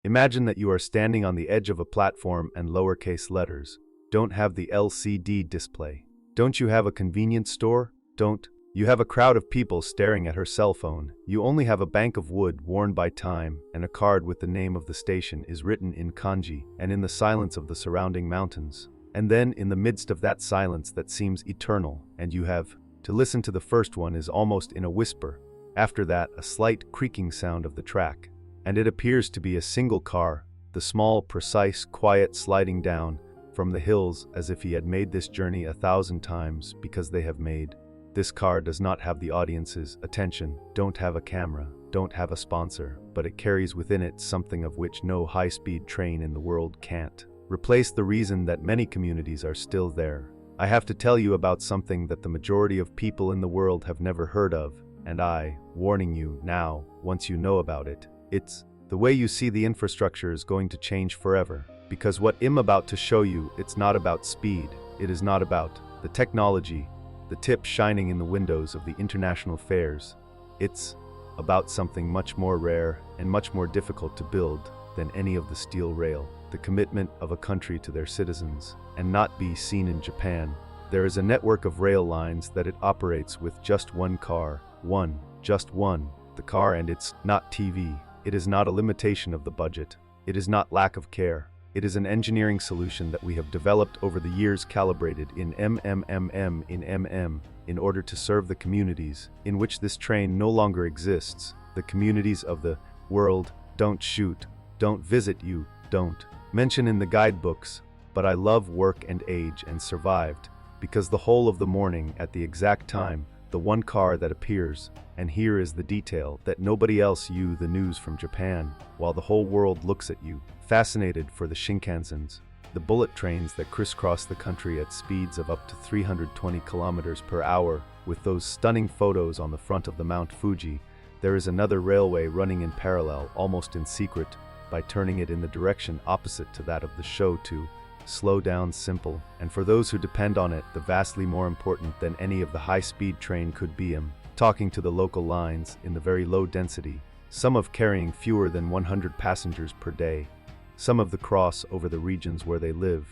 Imagine that you are standing on the edge of a platform and lowercase letters don't have the LCD display. Don't you have a convenience store? Don't. You have a crowd of people staring at her cell phone. You only have a bank of wood worn by time, and a card with the name of the station is written in kanji and in the silence of the surrounding mountains. And then, in the midst of that silence that seems eternal, and you have to listen to the first one is almost in a whisper. After that, a slight creaking sound of the track. And it appears to be a single car, the small, precise, quiet sliding down from the hills as if he had made this journey 1,000 times because they have made. This car does not have the audience's attention, don't have a camera, don't have a sponsor, but it carries within it something of which no high-speed train in the world can't replace. The reason that many communities are still there. I have to tell you about something that the majority of people in the world have never heard of, and I, warning you now, once you know about it, it's the way you see the infrastructure is going to change forever. Because what I'm about to show you, it's not about speed, it is not about the technology, the tip shining in the windows of the international fairs. It's about something much more rare and much more difficult to build than any of the steel rail. The commitment of a country to their citizens, and not be seen in Japan. There is a network of rail lines that it operates with just one car, just one, the car, and it's not TV. It is not a limitation of the budget. It is not lack of care. It is an engineering solution that we have developed over the years, calibrated in in order to serve the communities in which this train no longer exists. The communities of the world don't shoot, don't visit you, don't mention in the guidebooks, but I love, work and age and survived, because the whole of the morning at the exact time, the one car that appears, and here is the detail that nobody else you the news from Japan, while the whole world looks at you, fascinated for the Shinkansens, the bullet trains that crisscross the country at speeds of up to 320 kilometers per hour, with those stunning photos on the front of the Mount Fuji. There is another railway running in parallel, almost in secret, by turning it in the direction opposite to that of the show to slow down, simple, and for those who depend on it, the vastly more important than any of the high-speed train could be. Talking to the local lines in the very low density, some of carrying fewer than 100 passengers per day, some of the cross over the regions where they live,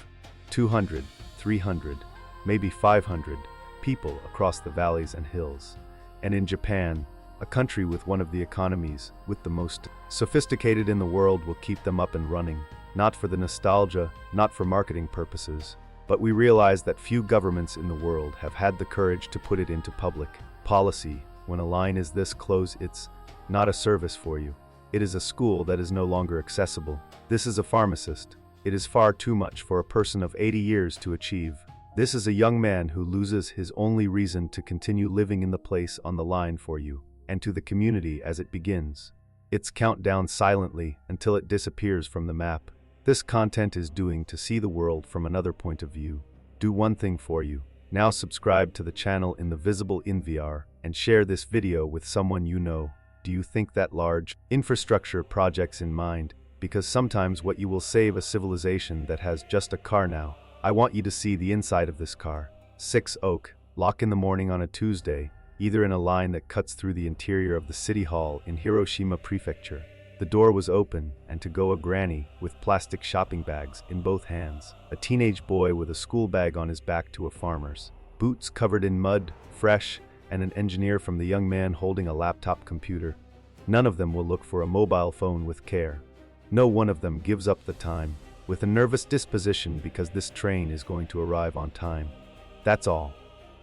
200, 300, maybe 500 people across the valleys and hills. And in Japan, a country with one of the economies with the most sophisticated in the world, will keep them up and running, not for the nostalgia, not for marketing purposes, but we realize that few governments in the world have had the courage to put it into public policy. When a line is this close, it's not a service for you. It is a school that is no longer accessible. This is a pharmacist. It is far too much for a person of 80 years to achieve. This is a young man who loses his only reason to continue living in the place on the line for you, and to the community as it begins. Its countdown silently until it disappears from the map. This content is doing to see the world from another point of view. Do one thing for you. Now subscribe to the channel in the visible in VR and share this video with someone you know. Do you think that large infrastructure projects in mind? Because sometimes what you will save a civilization that has just a car now. I want you to see the inside of this car. 6 Oak, lock in the morning on a Tuesday, either in a line that cuts through the interior of the city hall in Hiroshima Prefecture. The door was open, and to go a granny with plastic shopping bags in both hands, a teenage boy with a school bag on his back to a farmer's, boots covered in mud, fresh, and an engineer from the young man holding a laptop computer. None of them will look for a mobile phone with care. No one of them gives up the time, with a nervous disposition, because this train is going to arrive on time. That's all.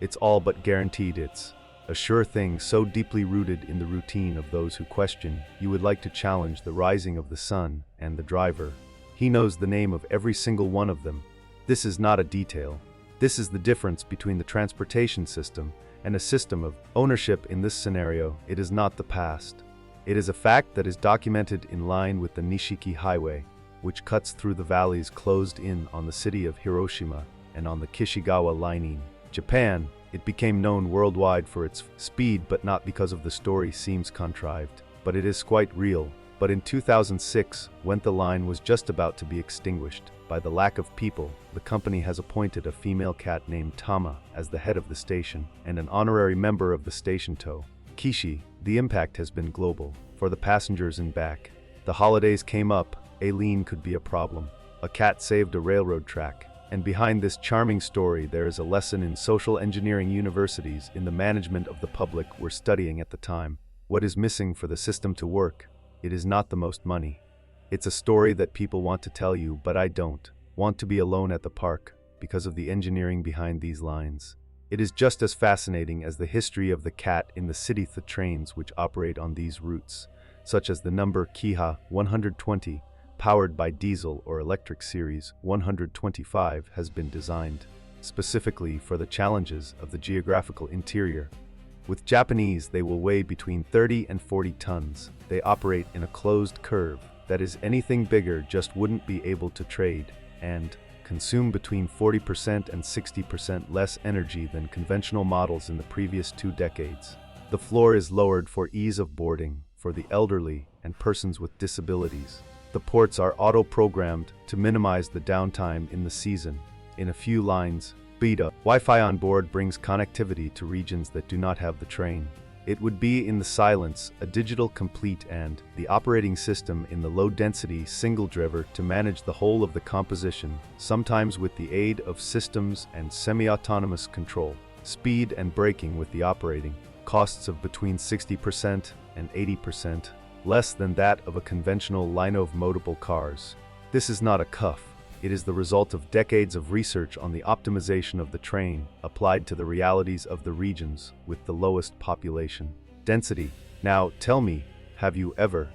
It's all but guaranteed. It's a sure thing, so deeply rooted in the routine of those who question. You would like to challenge the rising of the sun, and the driver. He knows the name of every single one of them. This is not a detail. This is the difference between the transportation system and a system of ownership. In this scenario, it is not the past. It is a fact that is documented in line with the Nishiki Highway, which cuts through the valleys closed in on the city of Hiroshima and on the Kishigawa line. Japan, it became known worldwide for its speed, but not because of the story seems contrived, but it is quite real. But in 2006, when the line was just about to be extinguished by the lack of people, the company has appointed a female cat named Tama as the head of the station and an honorary member of the station tow. Kishi, the impact has been global for the passengers in back. The holidays came up, Aileen could be a problem. A cat saved a railroad track. And behind this charming story, there is a lesson in social engineering universities in the management of the public we're studying at the time. What is missing for the system to work? It is not the most money. It's a story that people want to tell you, but I don't want to be alone at the park because of the engineering behind these lines. It is just as fascinating as the history of the cat in the city trains which operate on these routes, such as the number Kiha 120, powered by diesel or electric series 125, has been designed specifically for the challenges of the geographical interior. With Japanese, they will weigh between 30 and 40 tons. They operate in a closed curve, that is, anything bigger just wouldn't be able to trade, and consume between 40% and 60% less energy than conventional models in the previous 2 decades. The floor is lowered for ease of boarding for the elderly and persons with disabilities. The ports are auto-programmed to minimize the downtime in the season. In a few lines, beta Wi-Fi on board brings connectivity to regions that do not have the train. It would be in the silence, a digital complete, and the operating system in the low-density single driver to manage the whole of the composition, sometimes with the aid of systems and semi-autonomous control. Speed and braking with the operating costs of between 60% and 80%, less than that of a conventional line of modable cars. This is not a cuff. It is the result of decades of research on the optimization of the train applied to the realities of the regions with the lowest population density. Now, tell me, have you ever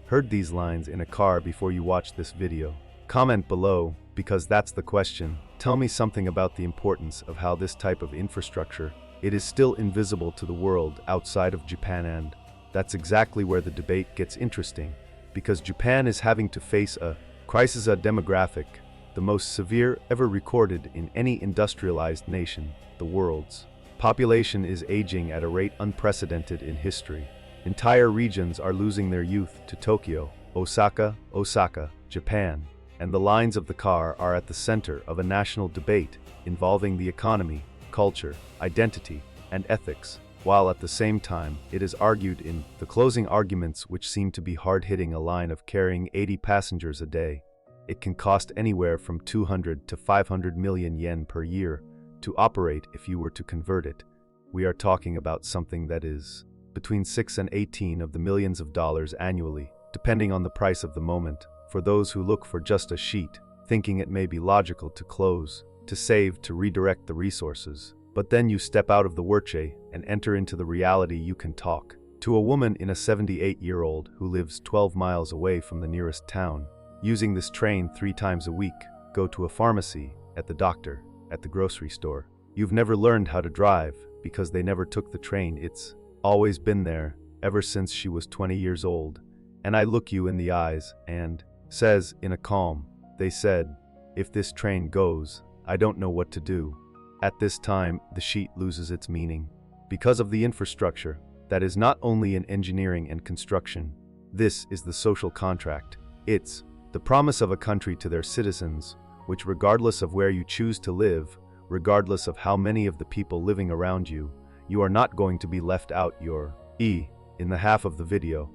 heard these lines in a car before you watched this video? Comment below, because that's the question. Tell me something about the importance of how this type of infrastructure, it is still invisible to the world outside of Japan, and that's exactly where the debate gets interesting, because Japan is having to face a crisis demographic, the most severe ever recorded in any industrialized nation. The world's population is aging at a rate unprecedented in history. Entire regions are losing their youth to Tokyo, Osaka, Japan, and the lines of the car are at the center of a national debate involving the economy, culture, identity, and ethics, while at the same time it is argued in the closing arguments, which seem to be hard-hitting, a line of carrying 80 passengers a day. It can cost anywhere from 200 to 500 million yen per year to operate if you were to convert it. We are talking about something that is between 6 and 18 of the millions of dollars annually, depending on the price of the moment, for those who look for just a sheet, thinking it may be logical to close, to save, to redirect the resources. But then you step out of the worche and enter into the reality. You can talk to a woman in a 78-year-old who lives 12 miles away from the nearest town, using this train 3 times a week, go to a pharmacy, at the doctor, at the grocery store. You've never learned how to drive because they never took the train. It's always been there ever since she was 20 years old. And I look you in the eyes and says in a calm, they said, if this train goes, I don't know what to do. At this time, the sheet loses its meaning. Because of the infrastructure, that is not only in engineering and construction. This is the social contract. It's the promise of a country to their citizens, which regardless of where you choose to live, regardless of how many of the people living around you, you are not going to be left out. You're in the half of the video.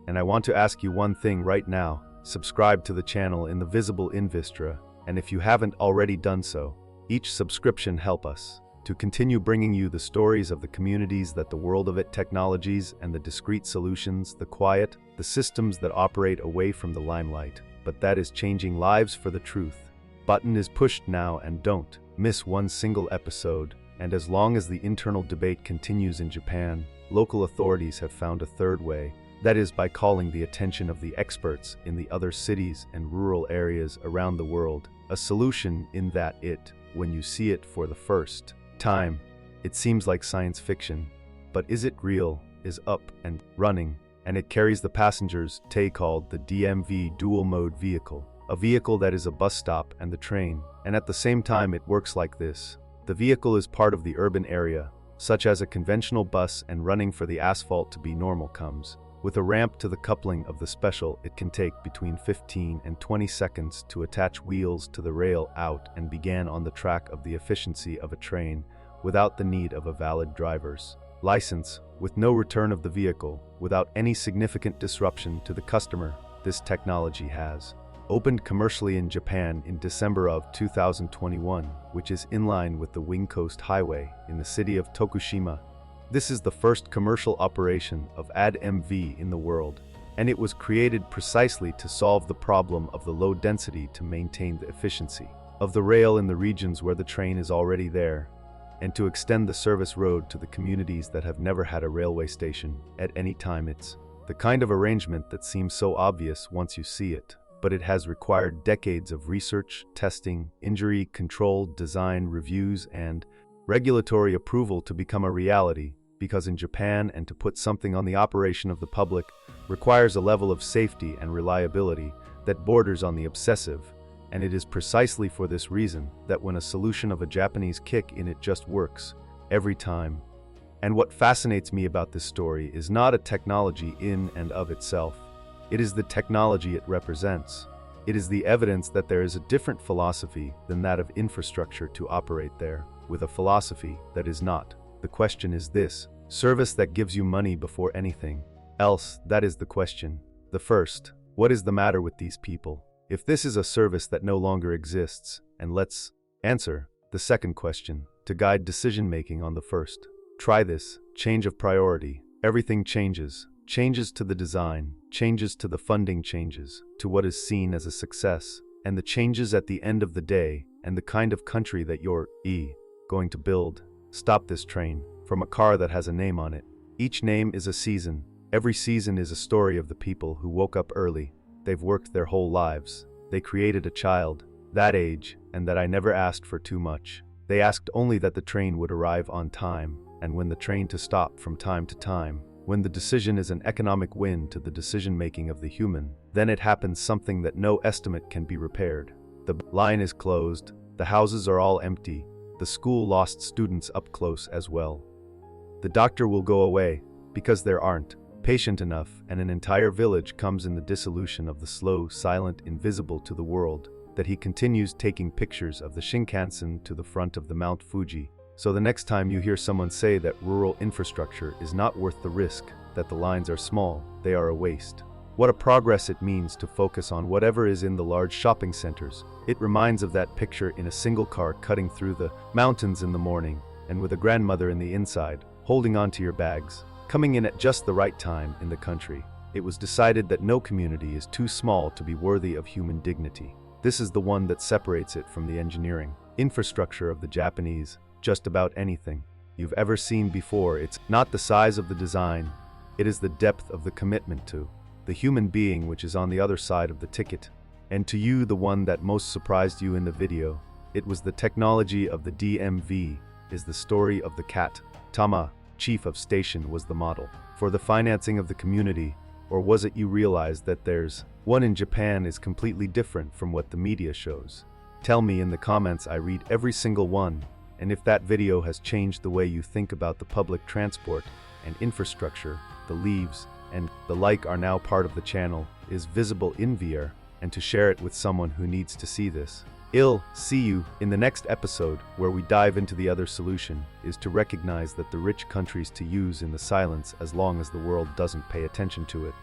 And I want to ask you one thing right now. Subscribe to the channel in the visible Invistra, and if you haven't already done so, each subscription help us to continue bringing you the stories of the communities that the world of it technologies and the discrete solutions, the quiet, the systems that operate away from the limelight, but that is changing lives for the truth. Button is pushed now, and don't miss one single episode. And as long as the internal debate continues in Japan, local authorities have found a third way. That is by calling the attention of the experts in the other cities and rural areas around the world. A solution in that when you see it for the first time, it seems like science fiction. But is it real? Is up and running, and it carries the passengers, called the DMV dual-mode vehicle. A vehicle that is a bus stop and the train, and at the same time it works like this. The vehicle is part of the urban area, such as a conventional bus, and running for the asphalt to be normal comes. With a ramp to the coupling of the special, it can take between 15 and 20 seconds to attach wheels to the rail out and begin on the track of the efficiency of a train without the need of a valid driver's license, with no return of the vehicle, without any significant disruption to the customer. this technology has opened commercially in Japan in December of 2021, which is in line with the Wing Coast Highway in the city of Tokushima. This is the first commercial operation of AD-MV in the world, and it was created precisely to solve the problem of the low density to maintain the efficiency of the rail in the regions where the train is already there, and to extend the service road to the communities that have never had a railway station at any time. It's the kind of arrangement that seems so obvious once you see it, but it has required decades of research, testing, injury control, design, reviews, and regulatory approval to become a reality, because in Japan, and to put something on the operation of the public requires a level of safety and reliability that borders on the obsessive, and it is precisely for this reason that when a solution of a Japanese kick in it just works, every time. And what fascinates me about this story is not a technology in and of itself. It is the technology it represents. It is the evidence that there is a different philosophy than that of infrastructure to operate there, with a philosophy that is not. The question is this: service that gives you money before anything else. That is the question. The first, what is the matter with these people? If this is a service that no longer exists, and let's answer the second question to guide decision-making on the first. Try this. Change of priority. Everything changes. Changes to the design, changes to the funding, changes to what is seen as a success, and the changes at the end of the day, and the kind of country that you're going to build. Stop this train from a car that has a name on it. Each name is a season. Every season is a story of the people who woke up early. They've worked their whole lives. They created a child, that age, and that I never asked for too much. They asked only that the train would arrive on time, and when the train to stop from time to time. When the decision is an economic win to the decision-making of the human, then it happens something that no estimate can be repaired. The line is closed, the houses are all empty, the school lost students up close as well. The doctor will go away, because there aren't patient enough, and an entire village comes in the dissolution of the slow, silent, invisible to the world, that he continues taking pictures of the Shinkansen to the front of the Mount Fuji. So the next time you hear someone say that rural infrastructure is not worth the risk, that the lines are small, they are a waste. What a progress it means to focus on whatever is in the large shopping centers. It reminds of that picture in a single car cutting through the mountains in the morning, and with a grandmother in the inside, holding on to your bags, coming in at just the right time in the country. It was decided that no community is too small to be worthy of human dignity. This is the one that separates it from the engineering infrastructure of the Japanese. Just about anything you've ever seen before. It's not the size of the design, it is the depth of the commitment to the human being which is on the other side of the ticket. And to you, the one that most surprised you in the video, it was the technology of the DMV, is the story of the cat. Tama, chief of station, was the model for the financing of the community, or was it you realized that there's one in Japan is completely different from what the media shows? Tell me in the comments, I read every single one. And if that video has changed the way you think about the public transport and infrastructure, the leaves and the like are now part of the channel, is visible in VR, and to share it with someone who needs to see this. I'll see you in the next episode, where we dive into the other solution, is to recognize that the rich countries to use in the silence as long as the world doesn't pay attention to it.